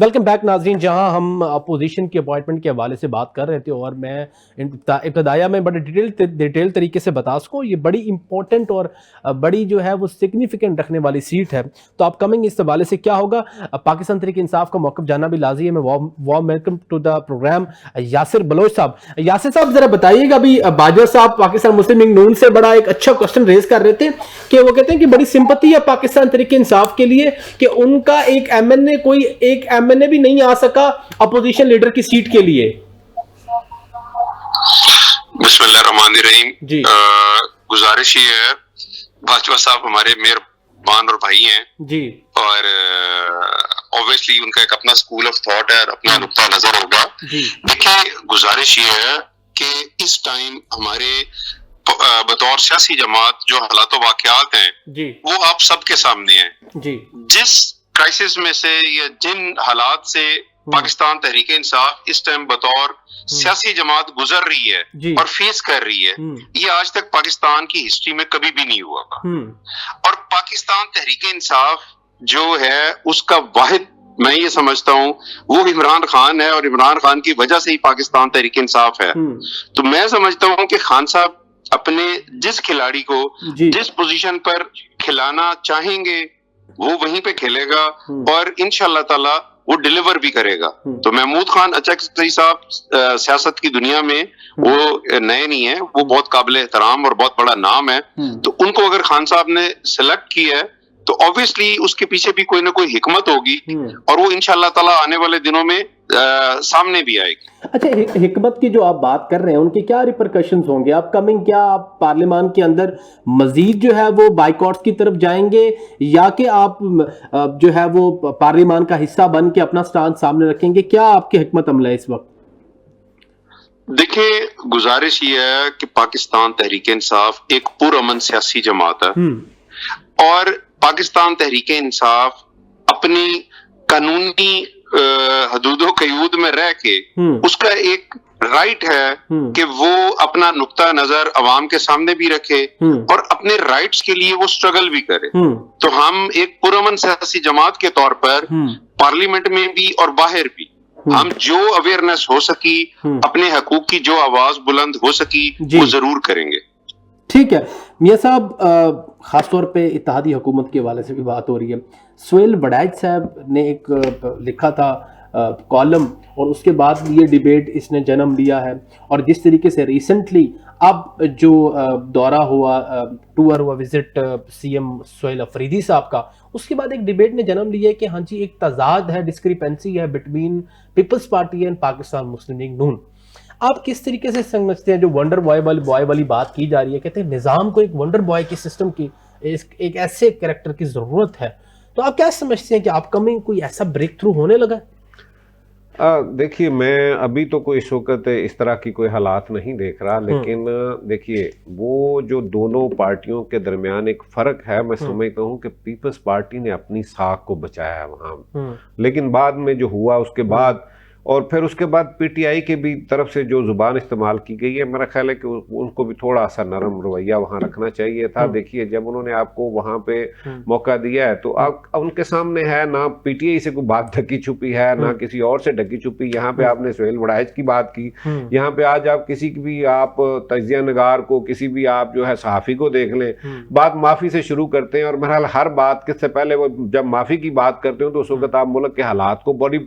Welcome back ناظرین، جہاں ہم اپوزیشن کی اپوائنٹمنٹ کے حوالے سے بات کر رہے تھے اور میں ابتدائیہ میں بڑے ڈیٹیل طریقے سے بتا سکوں، یہ بڑی امپورٹنٹ اور بڑی جو ہے وہ سگنیفیکنٹ رکھنے والی سیٹ ہے. تو اپ کمنگ اس حوالے سے کیا ہوگا، پاکستان تحریک انصاف کا موقف جاننا بھی لازمی ہے. میں warm welcome to the programme Yasir Baloch صاحب. یاسر صاحب ذرا بتائیے گا، ابھی باجوہ صاحب پاکستان مسلم لیگ نون سے بڑا ایک اچھا کوسچن ریز کر رہے تھے کہ وہ کہتے ہیں کہ بڑی سمپتی ہے پاکستان تحریک انصاف کے لیے کہ ان کا ایک ایم این اے کوئی ایک ایم این اے بھی نہیں آ سکا اپوزیشن لیڈر کی سیٹ کے لیے. بسم اللہ الرحمن الرحیم. جی گزارش یہ ہے، باجوہ صاحب ہمارے مہربان اور بھائی ہیں جی، اور اوبویسلی ان کا ایک اپنا اسکول آف تھاٹ ہے اور اپنا نقطہ نظر ہوگا. دیکھیں، گزارش یہ ہے کہ اس ٹائم ہمارے بطور سیاسی جماعت جو حالات و واقعات ہیں وہ آپ سب کے سامنے ہیں. جس کرائسس میں سے یا جن حالات سے پاکستان تحریک انصاف اس ٹائم بطور سیاسی جماعت گزر رہی ہے اور فیس کر رہی ہے، یہ آج تک پاکستان کی ہسٹری میں کبھی بھی نہیں ہوا. اور پاکستان تحریک انصاف جو ہے اس کا واحد میں یہ سمجھتا ہوں وہ عمران خان ہے، اور عمران خان کی وجہ سے ہی پاکستان تحریک انصاف ہے. تو میں سمجھتا ہوں کہ خان صاحب اپنے جس کھلاڑی کو جس پوزیشن پر کھلانا چاہیں گے وہ وہیں پہ کھیلے گا اور انشاءاللہ تعالی وہ ڈیلیور بھی کرے گا. تو محمود خان اچکزئی صاحب سیاست کی دنیا میں وہ نئے نہیں ہیں، وہ بہت قابل احترام اور بہت بڑا نام ہے. تو ان کو اگر خان صاحب نے سلیکٹ کیا ہے تو obviously اس کے پیچھے بھی کوئی نہ کوئی حکمت ہوگی اور وہ انشاءاللہ تعالی آنے والے دنوں میں سامنے بھی آئے گی. اچھا، حکمت کی جو آپ بات کر رہے ہیں ان کے کیا ریپرکشنز ہوں گے آپ کمنگ؟ کیا آپ پارلیمان کے اندر مزید جو ہے وہ بائیکاٹس کی طرف جائیں گے، یا کہ آپ جو ہے وہ پارلیمان کا حصہ بن کے اپنا سٹانڈ سامنے رکھیں گے؟ کیا آپ کی حکمت عمل ہے اس وقت؟ دیکھیں، گزارش یہ ہے کہ پاکستان تحریک انصاف ایک پرامن سیاسی جماعت ہے اور پاکستان تحریک انصاف اپنی قانونی حدود و قیود میں رہ کے اس کا ایک رائٹ ہے کہ وہ اپنا نقطہ نظر عوام کے سامنے بھی رکھے اور اپنے رائٹس کے لیے وہ سٹرگل بھی کرے. تو ہم ایک پرامن سیاسی جماعت کے طور پر پارلیمنٹ میں بھی اور باہر بھی ہم جو اویئرنیس ہو سکی، اپنے حقوق کی جو آواز بلند ہو سکی وہ ضرور کریں گے. ٹھیک ہے میاں صاحب، خاص طور پہ اتحادی حکومت کے حوالے سے بھی بات ہو رہی ہے. سہیل وڑائچ صاحب نے ایک لکھا تھا کالم اور اس کے بعد یہ ڈیبیٹ اس نے جنم لیا ہے، اور جس طریقے سے ریسنٹلی اب جو دورہ ہوا، ٹور ہوا visit C M Sohail Afridi صاحب کا، اس کے بعد ایک ڈیبیٹ نے جنم لیا ہے کہ ہاں جی ایک تضاد ہے، ڈسکریپنسی ہے بٹوین پیپلز پارٹی اینڈ پاکستان مسلم لیگ نون. آپ کس طریقے سے سمجھتے ہیں جو ونڈر بوائے والی بات کی جا رہی ہے؟ کہتے ہیں نظام کو ایک ونڈر بوائے کی سسٹم کی، ایک ایسے کریکٹر کی ضرورت ہے. تو آپ کیا سمجھتے ہیں کہ آپ کمنگ کوئی ایسا بریک تھرو ہونے لگا ہے؟ دیکھیے، میں ابھی تو کوئی اس وقت اس طرح کی کوئی حالات نہیں دیکھ رہا، لیکن دیکھیے وہ جو دونوں پارٹیوں کے درمیان ایک فرق ہے، میں سمجھتا ہوں کہ پیپلز پارٹی نے اپنی ساکھ کو بچایا وہاں، لیکن بعد میں جو ہوا اس کے بعد اور پھر اس کے بعد پی ٹی آئی کے بھی طرف سے جو زبان استعمال کی گئی ہے، میرا خیال ہے کہ ان کو بھی تھوڑا سا نرم رویہ وہاں رکھنا چاہیے تھا. دیکھیے، جب انہوں نے آپ کو وہاں پہ موقع دیا ہے تو آپ ان کے سامنے ہے نہ پی ٹی آئی سے کوئی بات ڈھکی چھپی ہے، نہ کسی اور سے ڈھکی چھپی. یہاں پہ آپ نے سہیل وڑائچ کی بات کی، یہاں پہ آج آپ کسی بھی آپ تجزیہ نگار کو، کسی بھی آپ جو ہے صحافی کو دیکھ لیں، بات معافی سے شروع کرتے ہیں. اور بہرحال ہر بات کے سے پہلے وہ جب معافی کی بات کرتے ہوں تو اس وقت آپ ملک کے حالات کو بڑی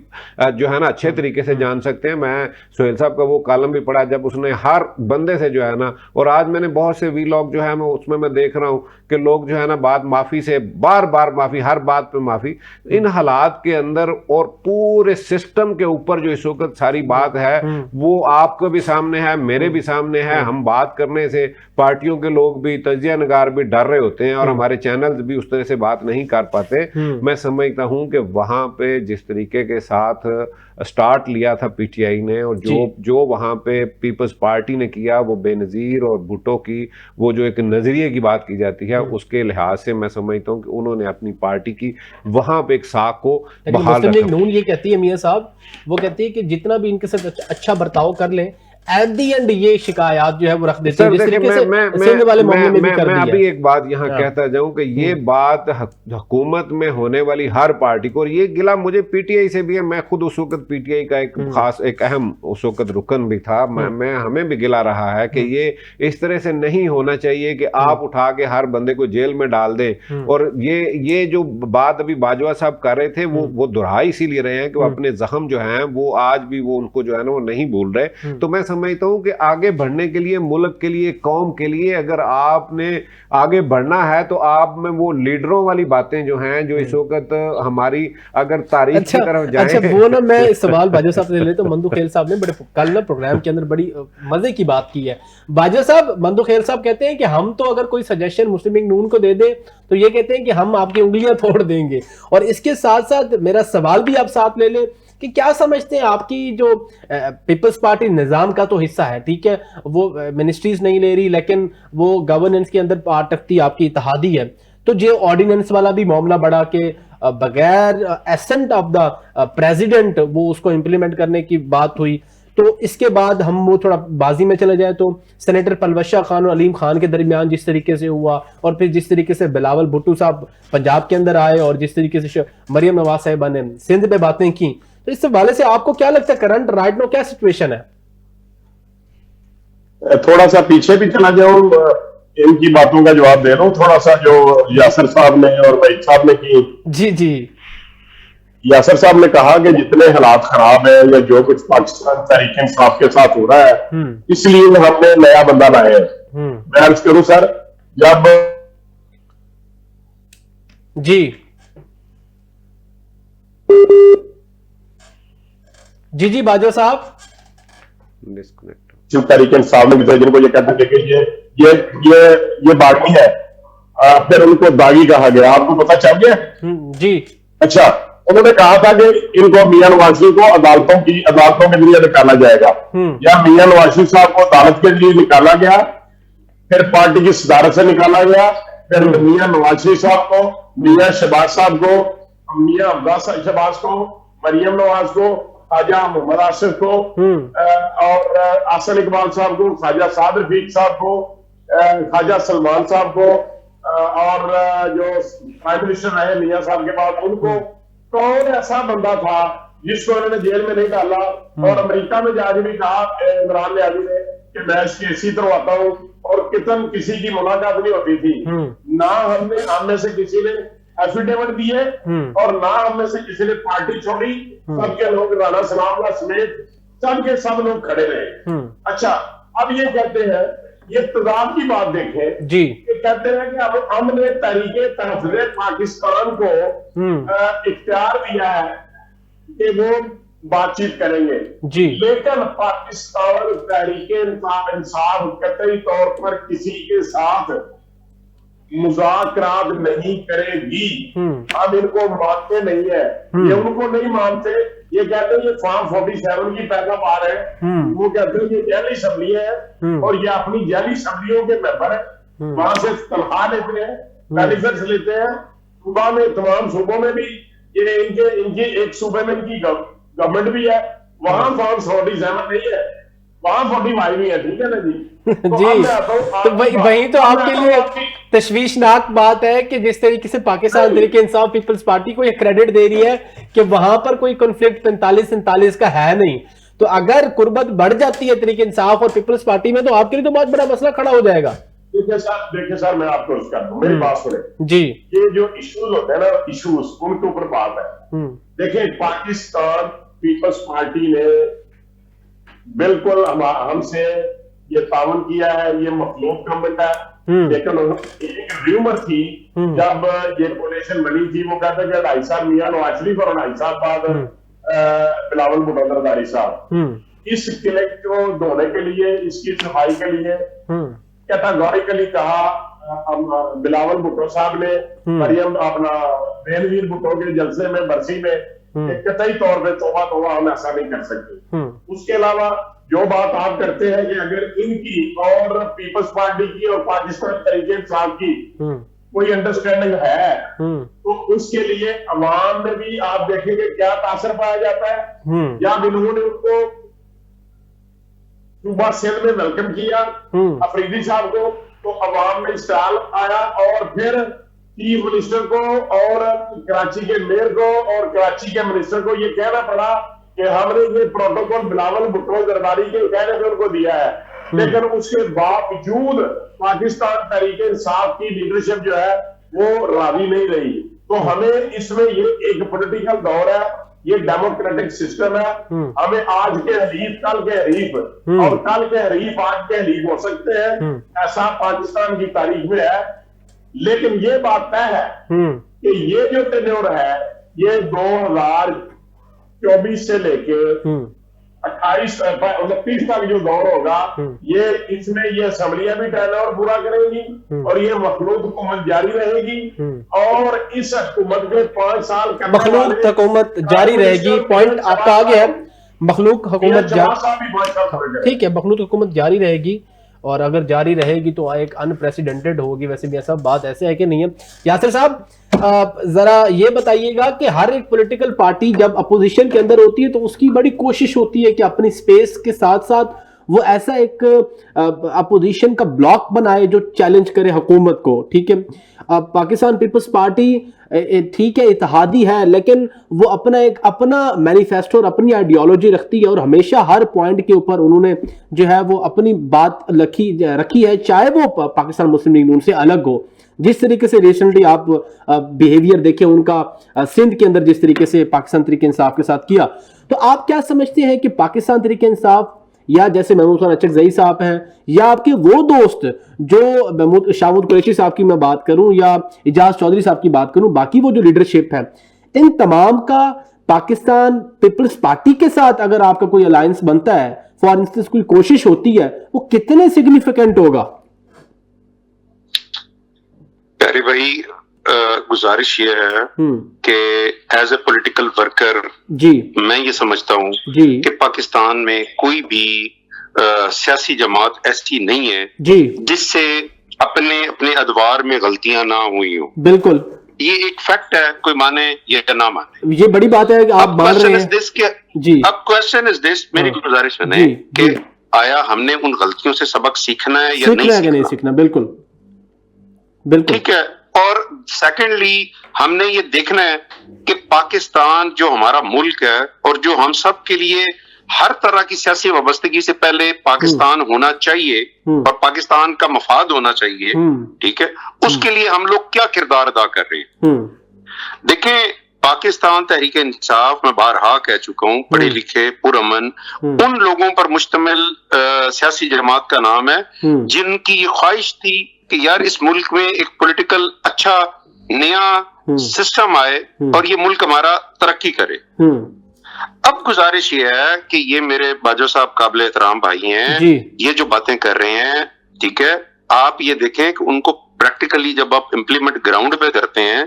جو ہے نا اچھے طریقے سے جان سکتے ہیں. میں سہیل صاحب کا وہ کالم بھی پڑھا جب اس نے ہر بندے سے جو ہے نا، اور آج میں نے بہت سے وی لاگ جو ہے میں اس میں دیکھ رہا ہوں کہ لوگ جو ہے نا بات معافی سے بار بار معافی، ہر بات پہ معافی. ان حالات کے اندر اور پورے سسٹم کے اوپر جو اس وقت ساری بات ہے وہ آپ کو بھی سامنے ہے، میرے بھی سامنے ہے. ہم بات کرنے سے پارٹیوں کے لوگ بھی، تجزیہ نگار بھی ڈر رہے ہوتے ہیں اور ہمارے چینلز بھی اس طرح سے بات نہیں کر پاتے. میں سمجھتا ہوں کہ وہاں پہ جس طریقے کے ساتھ سٹارٹ لیا تھا پی ٹی آئی نے اور جو وہاں پہ پیپلز پارٹی نے کیا وہ بے نظیر، اور بھٹو کی وہ جو ایک نظریے کی بات کی جاتی ہے اس کے لحاظ سے میں سمجھتا ہوں کہ انہوں نے اپنی پارٹی کی وہاں پہ ایک ساکھ کو بحال رکھا. مسلم لیگ نون یہ کہتی ہے میاں صاحب، وہ کہتی ہے کہ جتنا بھی ان کے ساتھ اچھا برتاؤ کر لیں، ایٹ دی اینڈ یہ شکایات جو ہے وہ رکھ دیتے ہیں، سر جس طریقے سے میں سندھ والے معاملے میں بھی کر میں دیا ابھی ایک بات یہاں کہتا جاؤں کہ یہ بات حکومت میں ہونے والی ہر پارٹی کو، اور یہ گلا مجھے پی ٹی آئی سے بھی ہے، میں خود اس وقت پی ٹی آئی کا ایک خاص ایک اہم اس وقت رکن بھی تھا، میں ہمیں بھی گلا رہا ہے کہ یہ اس طرح سے نہیں ہونا چاہیے کہ آپ اٹھا کے ہر بندے کو جیل میں ڈال دیں. اور یہ جو بات ابھی باجوہ صاحب کر رہے تھے وہ دہرائی اسی لیے رہے ہیں کہ وہ اپنے زخم جو ہیں وہ آج بھی وہ ان کو جو ہے نا وہ نہیں بھول رہے. تو میں سمجھتا ہوں کہ آگے بڑھنے کے لیے، ملک کے لیے، قوم کے لیے اگر آپ نے آگے بڑھنا ہے تو آپ میں وہ لیڈروں والی باتیں جو ہیں جو اس وقت ہماری اگر تاریخ کی طرف جائیں. اچھا وہ نا میں سوال باجوہ صاحب سے لے لیتا ہوں. مندو خیل صاحب نے بڑے کل نا پروگرام کے اندر بڑی مزے کی بات کی ہے. باجوہ صاحب، مندو خیل صاحب کہتے ہیں کہ ہم تو اگر کوئی سجیشن مسلم لیگ نون کو دے دے تو یہ کہتے ہیں کہ ہم آپ کی انگلیاں توڑ دیں گے. اور اس کے ساتھ ساتھ میرا سوال بھی آپ ساتھ لے لیں کہ کیا سمجھتے ہیں آپ کی جو پیپلز پارٹی نظام کا تو حصہ ہے، ٹھیک ہے، وہ منسٹریز نہیں لے رہی لیکن وہ گورننس کے اندر پارٹکتی آپ کی اتحادی ہے، تو جو آرڈیننس والا بھی معاملہ بڑھا کہ بغیر ایسنٹ آف دا پریزیڈنٹ وہ اس کو امپلیمنٹ کرنے کی بات ہوئی. تو اس کے بعد ہم وہ تھوڑا بازی میں چلے جائیں تو سینیٹر پلوشہ خان اور علیم خان کے درمیان جس طریقے سے ہوا، اور پھر جس طریقے سے بلاول بھٹو صاحب پنجاب کے اندر آئے اور جس طریقے سے مریم نواز صاحبہ نے سندھ پہ باتیں کی، تو اس حوالے سے آپ کو کیا لگتا ہے کرنٹ رائٹ نو کیا سچویشن ہے؟ تھوڑا سا پیچھے بھی چلا جاؤں، ان کی باتوں کا جواب دے رہا ہوں. تھوڑا سا جو یاسر صاحب نے اور وحید صاحب نے کی، جی یاسر صاحب نے کہا کہ جتنے حالات خراب ہیں یا جو کچھ پاکستان تحریک انصاف کے ساتھ ہو رہا ہے اس لیے ہم نے نیا بندہ لائے ہیں. میں عرض کروں سر، جب جی باجوہ صاحب تحریک انصاف نے جن کو یہ کہتے ہیں کہ یہ باغی ہے، پھر ان کو داغی کہا گیا. آپ کو پتہ چل گیا؟ جی اچھا، انہوں نے کہا تھا کہ ان کو میاں نواز شریف کو عدالتوں کے ذریعے نکالا جائے گا، یا میاں نواز شریف صاحب کو عدالت کے ذریعے نکالا گیا، پھر پارٹی کی صدارت سے نکالا گیا، پھر میاں نواز شریف صاحب کو، میاں شہباز صاحب کو، میاں عباس شہباز کو، مریم نواز کو، خواجہ محمد آصف کو، اور احسن اقبال صاحب کو، خواجہ سعد رفیق صاحب کو، خواجہ سلمان صاحب کو، اور جو پرائم منسٹر رہے میاں صاحب کے بعد ان کو. کون ایسا بندہ تھا جس کو انہوں نے جیل میں نہیں ڈالا؟ اور امریکہ میں جا کے بھی کہا عمران نیازی نے کہ میں کیسی کرواتا ہوں، اور کتن کسی کی ملاقات نہیں ہوتی تھی. نہ ہم میں سے کسی نے ایفیڈیوٹ دیے اور نہ ہم میں سے کسی نے پارٹی چھوڑی. سب کے لوگ رانا ثناء اللہ سمیت سب کے سب لوگ کھڑے رہے. اچھا، اب یہ کہتے ہیں، یہ تضاد کی بات دیکھیں جی، کہتے ہیں کہ ہم نے تحریک تحفظ پاکستان کو اختیار دیا ہے کہ وہ بات چیت کریں گے جی، لیکن پاکستان تحریک انصاف قطعی طور پر کسی کے ساتھ مذاکرات نہیں کرے گی. ہم ان کو مانتے نہیں ہیں، یہ ان کو نہیں مانتے. یہ کہتے ہیں یہ فارم 47 کی پیداوار ہے، وہ کہتے ہیں یہ جعلی اسمبلی ہے اور یہ اپنی جعلی اسمبلیوں کے ممبر ہیں، وہاں سے تنخواہ لیتے ہیں، بینیفٹس لیتے ہیں. صوبہ میں تمام صوبوں میں بھی یہ ان کے ایک صوبے میں ان کی گورنمنٹ بھی ہے، وہاں فارم 47 نہیں ہے، وہاں 45 بھی ہے. ٹھیک ہے نا جی؟ جی، تو وہی تو آپ کے لیے تشویشناک بات ہے کہ جس طریقے سے پاکستان تحریک انصاف پیپلز پارٹی کو یہ کریڈٹ دے رہی ہے کہ وہاں پر کوئی کنفلکٹ 45-47 کا ہے نہیں. تو اگر قربت بڑھ جاتی ہے تحریک انصاف اور پیپلز پارٹی میں تو آپ کے لیے تو بہت بڑا مسئلہ کھڑا ہو جائے گا. دیکھیں سر، میں آپ کو اس کرتا ہوں، میری بات سنیں جی. یہ جو ایشوز ہوتے ہیں نا، ایشوز ان کے اوپر بات ہے. دیکھیں، پاکستان پیپلز پارٹی نے بالکل ہم سے یہ تعاون کیا ہے، یہ مخلوق گورنمنٹ ہے. لیکن ایک ریومر تھی جب یہ کولیشن بنی تھی، وہ کہتے کہ 2.5 سال میاں نواز شریف اور 2.5 سال بعد بلاول بھٹو زرداری صاحب. اس قلعے کو دھونے کے لیے، اس کی صفائی کے لیے کیٹاگوریکلی کہا بلاول بھٹو صاحب نے مریم اپنا بینویر بھٹو کے جلسے میں برسی میں قطعی طور پہ توبہ توبہ ہم ایسا نہیں کر سکتے. اس کے علاوہ جو بات آپ کرتے ہیں کہ اگر ان کی اور پیپلز پارٹی کی اور پاکستان تحریک انصاف کی کوئی انڈرسٹینڈنگ ہے تو اس کے لیے عوام میں بھی آپ دیکھیں گے کیا تاثر پایا جاتا ہے. یا انہوں نے ان کو सूबा सिंध में वेलकम किया अफरीदी साहब को, तो अवाम में इंस्टॉल आया, और फिर चीफ मिनिस्टर को और कराची के मेयर को और कराची के मिनिस्टर को ये कहना पड़ा कि हमने ये प्रोटोकॉल बिलावल भुट्टो जरदारी के कहने पे उनको दिया है, लेकिन उसके बावजूद पाकिस्तान तहरीक इंसाफ की लीडरशिप जो है वो राजी नहीं रही। तो हमें इसमें ये एक पॉलिटिकल दौर है, ये डेमोक्रेटिक सिस्टम है, हमें आज के हरीफ कल के हरीफ और कल के हरीफ आज के हरीफ हो सकते हैं, ऐसा पाकिस्तान की तारीख में है। लेकिन ये बात तय है कि ये जो टेन्योर है ये 2024 से लेके 29 तक जो दौर होगा, ये इसमें ये असम्बलियां भी टेन्योर पूरा करेंगी और ये मखलूक हुकूमत जारी रहेगी, और इस हुकूमत के 5 साल मखलूक हुकूमत जारी रहेगी। पॉइंट आपका आ गया, मखलूक हुकूमत ठीक है, मखलूक हुकूमत जारी रहेगी, और अगर जारी रहेगी तो एक अनप्रेसिडेंटेड होगी। वैसे भी ऐसा बात ऐसे है कि नहीं है? यासिर साहब जरा ये बताइएगा कि हर एक पॉलिटिकल पार्टी जब अपोजिशन के अंदर होती है तो उसकी बड़ी कोशिश होती है कि अपनी स्पेस के साथ साथ वो ऐसा एक अपोजिशन का ब्लॉक बनाए जो चैलेंज करे हुकूमत को, ठीक है। पाकिस्तान पीपल्स पार्टी ठीक है इत्तेहादी है, लेकिन वो अपना मैनिफेस्टो और अपनी आइडियोलॉजी रखती है, और हमेशा हर पॉइंट के ऊपर उन्होंने जो है वो अपनी बात रखी है, चाहे वो पाकिस्तान मुस्लिम लीग नून से अलग हो। जिस तरीके से रिसेंटली आप बिहेवियर देखें उनका सिंध के अंदर, जिस तरीके से पाकिस्तान तहरीक इंसाफ के साथ किया, तो आप क्या समझते हैं कि पाकिस्तान तहरीक इंसाफ या जैसे महमूद खान अचकजई साहब हैं, या आपके वो दोस्त जो शाहमूद कुरैशी साहब की मैं बात करूं या इजाज चौधरी साहब की बात करूं, बाकी वो जो लीडरशिप है, इन तमाम का पाकिस्तान पीपल्स पार्टी के साथ अगर आपका कोई अलायंस बनता है, फॉर इंस्टेंस कोई कोशिश होती है, वो कितने सिग्निफिकेंट होगा? प्यारे भाई, गुजारिश ये है कि एज ए पॉलिटिकल वर्कर जी मैं ये समझता हूँ कि पाकिस्तान में कोई भी सियासी जमात ऐसी नहीं है जी जिससे अपने अदवार में गलतियां ना हुई हो। बिल्कुल, ये एक फैक्ट है, कोई माने या ना माने, ये बड़ी बात है कि आप मान रहे हैं जी। अब क्वेश्चन इज दिस, मेरी गुजारिश है कि आया हमने उन गलतियों से सबक सीखना है या नहीं सीखना? बिल्कुल बिल्कुल ठीक है। और सेकेंडली हमने ये देखना है कि पाकिस्तान जो हमारा मुल्क है और जो हम सब के लिए हर तरह की सियासी वाबस्तगी से पहले पाकिस्तान होना चाहिए और पाकिस्तान का मफाद होना चाहिए, ठीक है, उसके लिए हम लोग क्या किरदार अदा कर रहे हैं। देखें, पाकिस्तान तहरीक इंसाफ, मैं बारहा कह चुका हूं, पढ़े लिखे पुरअमन उन लोगों पर मुश्तमिल सियासी जमात का नाम है जिनकी ये ख्वाहिश थी कि यार इस मुल्क में एक पॉलिटिकल अच्छा नया सिस्टम आए और ये मुल्क हमारा तरक्की करे। अब गुजारिश ये है कि ये मेरे बाजो साहब काबिल एहतराम भाई हैं, ये जो बातें कर रहे हैं, ठीक है, आप ये देखें कि उनको प्रैक्टिकली जब आप इम्प्लीमेंट ग्राउंड पे करते हैं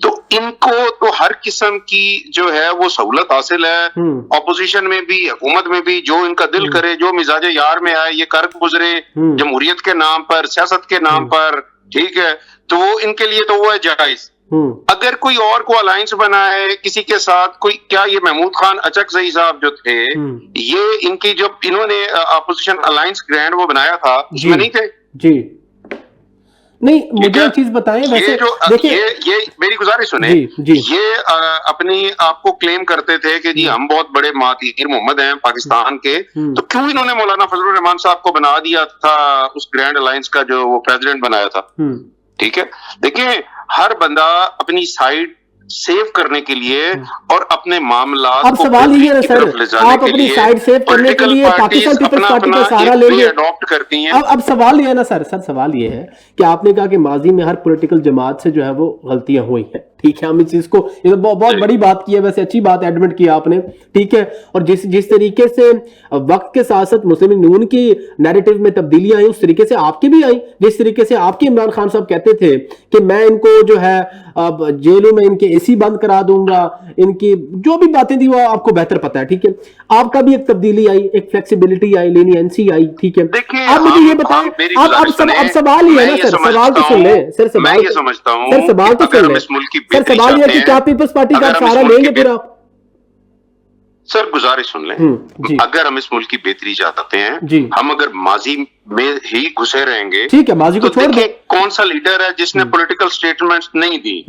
तो इनको तो हर किस्म की जो है वो सहूलत हासिल है, ऑपोजिशन में भी हुकूमत में भी, जो इनका दिल करे, जो मिजाज यार में आए ये कर गुजरे जमहूरियत के नाम पर, सियासत के नाम पर, ठीक है, तो वो इनके लिए तो वो है जायज। अगर कोई और को अलायंस बना है किसी के साथ, कोई क्या ये महमूद खान अचकजई साहब जो थे, ये इनकी जब इन्होंने अपोजिशन अलायंस ग्रैंड वो बनाया था, इसमें नहीं थे जी। नहीं, मुझे एक चीज बताएं, वैसे देखिए ये मेरी गुजारिश सुने, ये अपनी आपको क्लेम करते थे कि जी हम बहुत बड़े मातीर मोहम्मद हैं पाकिस्तान के, तो क्यों इन्होंने मौलाना फजलुर रहमान साहब को बना दिया था उस ग्रैंड अलायंस का जो वो प्रेसिडेंट बनाया था? ठीक है, देखिए हर बंदा अपनी साइड सेव करने के लिए और अपने मामला अब सवाल ये है सर, आप अपनी साइड सेव करने के लिए पाकिस्तान पीपल्स पार्टी का सहारा लेंगे, अडॉप्ट करती हैं। अब सवाल ये है ना सर सवाल ये है कि आपने कहा कि माजी में हर पॉलिटिकल जमात से जो है वो गलतियां हुई हैं, ठीक है, हम इस चीज को, ये तो बहुत बड़ी बात की है, वैसे अच्छी बात एडमिट किया आपने, ठीक है, और जिस तरीके से वक्त के साथ साथ मुस्लिम लीग नून की नैरेटिव में तब्दीलियां आई, उस तरीके से आपकी भी आई। जिस तरीके से आपके इमरान खान साहब कहते थे कि मैं इनको जो है अब जेलों में इनके एसी बंद करा दूंगा, इनकी जो भी बातें थी वो आपको बेहतर पता है, ठीक है, आपका भी एक तब्दीली आई, एक फ्लेक्सिबिलिटी आई, लेनियंसी आई, ठीक है। आप मुझे ये बताएं, अब सवाल ही है ना सर, सवाल तो सुन ले सर, सवाल ये समझता हूं सर, सवाल तो सुन ले सर, सवाल ये है कि क्या पीपल्स पार्टी का सहारा लेंगे फिर आप? सर गुजारिश सुन लें, जी अगर हम इस मुल्क की बेहतरी चाहते हैं, जी हम अगर माजी में ही घुसे रहेंगे, ठीक है, माजी को तो छोड़ दो। देखिए कौन सा लीडर है जिसने पॉलिटिकल स्टेटमेंट्स नहीं दी?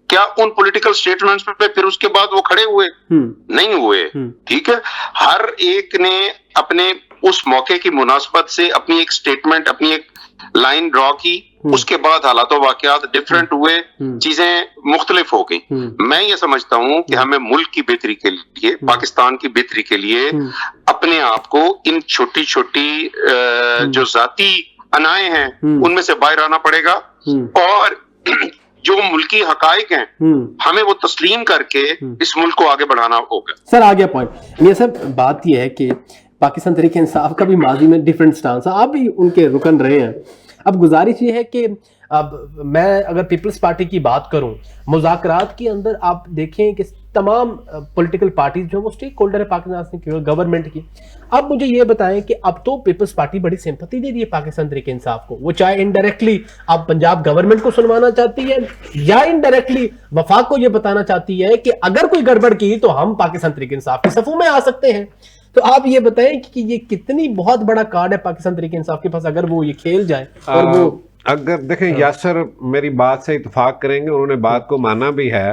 क्या उन पॉलिटिकल स्टेटमेंट्स पे फिर उसके बाद वो खड़े हुए? नहीं हुए। ठीक है, हर एक ने अपने उस मौके की मुनासबत से अपनी एक स्टेटमेंट, अपनी एक लाइन ड्रॉ की, उसके बाद हालात वाकयात डिफरेंट हुए, चीजें मुख्तलिफ हो गई। मैं ये समझता हूं कि हमें मुल्क की बेहतरी के लिए, पाकिस्तान की बेहतरी के लिए अपने आप को इन छोटी छोटी जो जाती अनाएं हैं उनमें से बाहर आना पड़ेगा, और जो मुल्की हकाइक हैं हमें वो तस्लीम करके इस मुल्क को आगे बढ़ाना होगा। सर आ गया पॉइंट। ये सब बात यह है कि पाकिस्तान तहरीक इंसाफ का भी माजी में डिफरेंट स्टांस है, आप भी उनके रुकन रहे हैं। अब गुजारिश ये है कि अब मैं अगर पीपल्स पार्टी की बात करूं, मुज़ाकरात के अंदर आप देखें कि तमाम पॉलिटिकल पार्टीज जो वो स्टेक होल्डर है पाकिस्तान की गवर्नमेंट की। अब मुझे ये बताएं कि अब तो पीपल्स पार्टी बड़ी सिंपैथी दे रही है पाकिस्तान तहरीक इंसाफ को, वो चाहे इनडायरेक्टली अब पंजाब गवर्नमेंट को सुनवाना चाहती है या इनडायरेक्टली वफाक को ये बताना चाहती है कि अगर कोई गड़बड़ की तो हम पाकिस्तान तहरीक इंसाफ के सफों में आ सकते हैं। तो आप ये बताएं कि ये कितनी बहुत बड़ा कार्ड है पाकिस्तान तहरीक इंसाफ के पास अगर वो ये खेल जाए। और वो अगर देखें यासर मेरी बात से इत्तेफाक करेंगे, उन्होंने बात को माना भी है।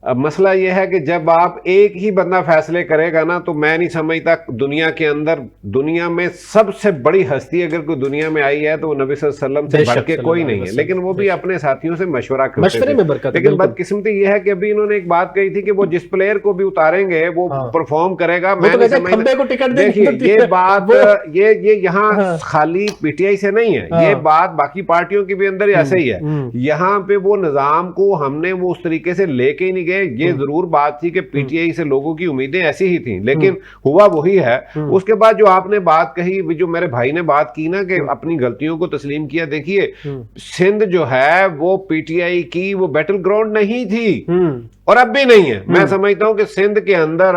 अब मसला ये है कि जब आप एक ही बंदा फैसले करेगा ना, तो मैं नहीं समझता दुनिया के अंदर, दुनिया में सबसे बड़ी हस्ती अगर कोई दुनिया में आई है तो वो नबी सल्लल्लाहु अलैहि वसल्लम से बढ़ के कोई नहीं है, लेकिन वो भी अपने साथियों से मशवरा करते थे। लेकिन बदकिस्मती ये है कि अभी इन्होंने एक बात कही थी कि वो जिस प्लेयर को भी उतारेंगे वो परफॉर्म करेगा। मैं नहीं समझता, देखिए ये बात ये यहाँ खाली पीटीआई से नहीं है, ये बात बाकी पार्टियों के भी अंदर ऐसे ही है। यहाँ पे वो निजाम को हमने वो उस तरीके से लेके ही नहीं गए। ये जरूर बात थी कि पीटीआई से लोगों की उम्मीदें ऐसी ही थी, लेकिन हुआ वही है। उसके बाद जो आपने बात कही, जो मेरे भाई ने बात की ना कि अपनी गलतियों को तस्लीम किया, देखिए सिंध जो है वो पीटीआई की वो बैटल ग्राउंड नहीं थी और अब भी नहीं है। मैं समझता हूं कि सिंध के अंदर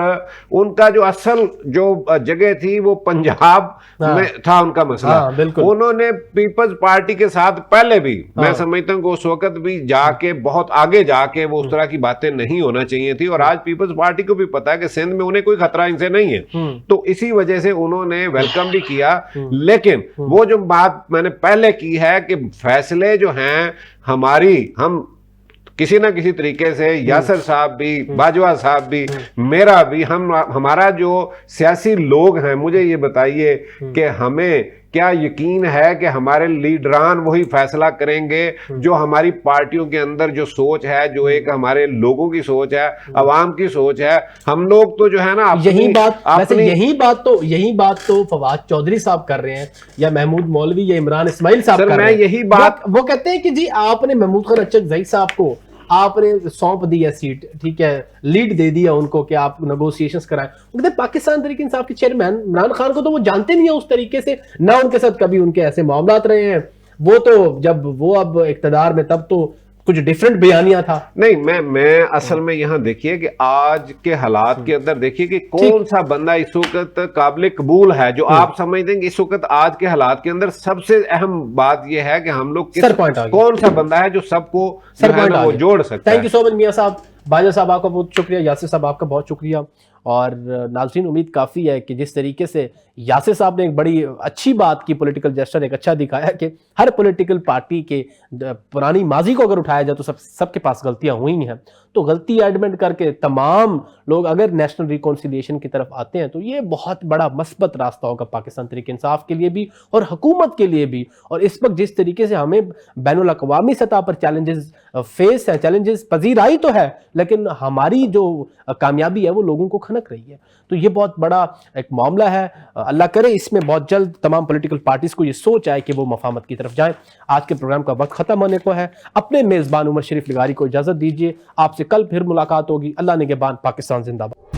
उनका जो असल जो जगह थी वो पंजाब में था उनका मसला। उन्होंने पीपल्स पार्टी के साथ पहले भी मैं समझता हूं कि उस वक्त भी जाके बहुत आगे जाके वो उस तरह की बातें नहीं होना चाहिए थी, और आज पीपल्स पार्टी को भी पता है कि सिंध में उन्हें कोई खतरा इनसे नहीं है, तो इसी वजह से उन्होंने वेलकम भी किया। लेकिन वो जो बात मैंने पहले की है कि फैसले जो हैं हम किसी ना किसी तरीके से, यासर साहब भी, बाजवा साहब भी, मेरा भी, हमारा जो सियासी लोग हैं, मुझे ये बताइए कि हमें क्या यकीन है कि हमारे लीडरान वही फैसला करेंगे जो हमारी पार्टियों के अंदर जो सोच है, जो एक हमारे लोगों की सोच है, अवाम की सोच है। हम लोग तो जो है ना यही बात तो फवाद चौधरी साहब कर रहे हैं, या महमूद मौलवी या इमरान इस्माइल साहब कर रहे हैं। यही बात वो कहते हैं कि जी आपने महमूद खान अचकज़ई साहब को आपने सौंप दिया सीट, ठीक है, लीड दे दिया उनको कि आप नेगोशिएशंस कराएं। वो कहते हैं पाकिस्तान तहरीक इंसाफ के चेयरमैन इमरान खान को तो वो जानते नहीं है उस तरीके से, ना उनके साथ कभी उनके ऐसे मामलात रहे हैं। वो तो जब वो अब इक्तदार में तब तो कुछ डिफरेंट बयानिया था। नहीं, मैं असल में यहाँ देखिए कि आज के हालात के अंदर देखिए कि कौन सा बंदा इस वक्त काबिल कबूल है, जो आप समझ देंगे इस वक्त आज के हालात के अंदर सबसे अहम बात यह है कि हम लोग कौन सा बंदा है जो सबको वो जोड़ सकता है। थैंक यू सो मच मियां साहब, बाजा साहब आपका बहुत शुक्रिया, यासिर साहब आपका बहुत शुक्रिया। और नाज़रीन उम्मीद काफ़ी है कि जिस तरीके से यासिर साहब ने एक बड़ी अच्छी बात की, पॉलिटिकल जेस्चर एक अच्छा दिखाया कि हर पॉलिटिकल पार्टी के पुरानी माजी को अगर उठाया जाए तो सबके पास गलतियां हुई हैं, तो गलती एडमिट करके तमाम लोग अगर नेशनल रिकॉन्सिलिएशन की तरफ आते हैं तो ये बहुत बड़ा मस्बत रास्ता होगा पाकिस्तान तहरीक इंसाफ के लिए भी और हुकूमत के लिए भी। और इस वक्त जिस तरीके से हमें बैनुल अक़वामी सतह पर चैलेंजेस फेस है, चैलेंजेस पजीराई तो है, लेकिन हमारी जो कामयाबी है वो लोगों को खनक रही है। तो ये बहुत बड़ा एक मामला है। अल्लाह करे इसमें बहुत जल्द तमाम पॉलिटिकल पार्टीज को ये सोच आए कि वो मफाहमत की तरफ जाएं। आज के प्रोग्राम का वक्त खत्म होने को है। अपने मेज़बान उमर शरीफ लिगारी को इजाज़त दीजिए। आपसे कल फिर मुलाकात होगी। अल्लाह निगहबान। पाकिस्तान जिंदाबाद।